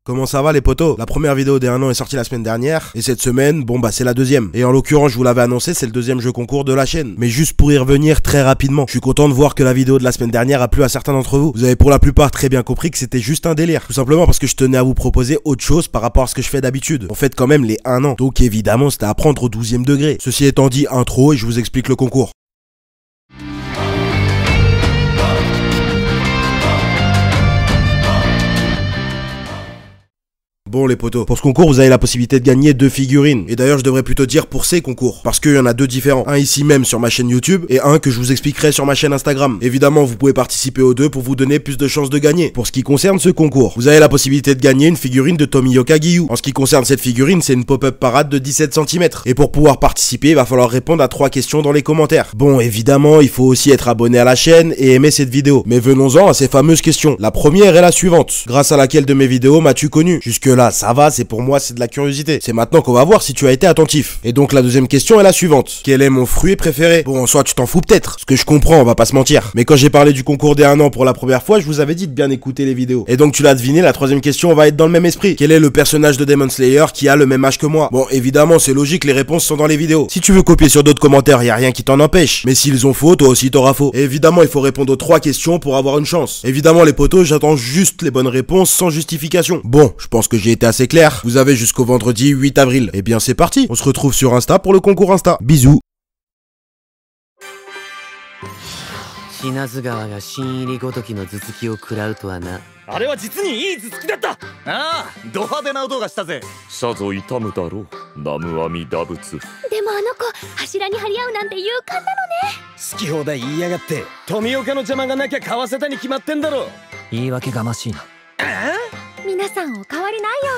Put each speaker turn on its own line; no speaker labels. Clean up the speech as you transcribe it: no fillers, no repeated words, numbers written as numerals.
Comment ça va les potos? La première vidéo des 1 an est sortie la semaine dernière, et cette semaine, bon bah c'est la deuxième. Et en l'occurrence, je vous l'avais annoncé, c'est le deuxième jeu concours de la chaîne. Mais juste pour y revenir très rapidement, je suis content de voir que la vidéo de la semaine dernière a plu à certains d'entre vous. Vous avez pour la plupart très bien compris que c'était juste un délire. Tout simplement parce que je tenais à vous proposer autre chose par rapport à ce que je fais d'habitude. On fête quand même les 1 an, donc évidemment c'était à prendre au 12e degré. Ceci étant dit, intro et je vous explique le concours. Bon les potos, pour ce concours vous avez la possibilité de gagner 2 figurines. Et d'ailleurs je devrais plutôt dire pour ces concours, parce qu'il y en a 2 différents. Un ici même sur ma chaîne YouTube, et un que je vous expliquerai sur ma chaîne Instagram. Évidemment vous pouvez participer aux deux pour vous donner plus de chances de gagner. Pour ce qui concerne ce concours, vous avez la possibilité de gagner une figurine de Tomioka Giyu. En ce qui concerne cette figurine, c'est une pop-up parade de 17 cm. Et pour pouvoir participer, il va falloir répondre à 3 questions dans les commentaires. Bon évidemment il faut aussi être abonné à la chaîne et aimer cette vidéo. Mais venons-en à ces fameuses questions. La première est la suivante. Grâce à laquelle de mes vidéos m'as-tu connu? Jusque là, ça va, c'est pour moi, c'est de la curiosité. C'est maintenant qu'on va voir si tu as été attentif. Et donc la deuxième question est la suivante. Quel est mon fruit préféré? Bon, en soi, tu t'en fous peut-être. Ce que je comprends, on va pas se mentir. Mais quand j'ai parlé du concours des 1 an pour la première fois, je vous avais dit de bien écouter les vidéos. Et donc tu l'as deviné, la troisième question va être dans le même esprit. Quel est le personnage de Demon Slayer qui a le même âge que moi? Bon, évidemment, c'est logique, les réponses sont dans les vidéos. Si tu veux copier sur d'autres commentaires, y a rien qui t'en empêche. Mais s'ils ont faux, toi aussi t'auras faux. Et évidemment, il faut répondre aux 3 questions pour avoir une chance. Évidemment, les potos, j'attends juste les bonnes réponses sans justification. Bon, je pense que j'ai été assez clair. Vous avez jusqu'au vendredi 8 avril. Eh bien c'est parti, on se retrouve sur Insta pour le concours Insta. Bisous.
死なず川が新入りごときの頭突きを食らうとはな。
あれは実にいい頭突きだった。ああ、ド派手な音がしたぜ。
さぞ痛むだろう、南無阿弥陀仏。
でもあの子柱に張り合うなんて勇敢なのね。
好き放題言いやがって。富岡の邪魔がなきゃ買わせたに決まってんだろ。
言い訳がましいな。
皆さんお変わりないよ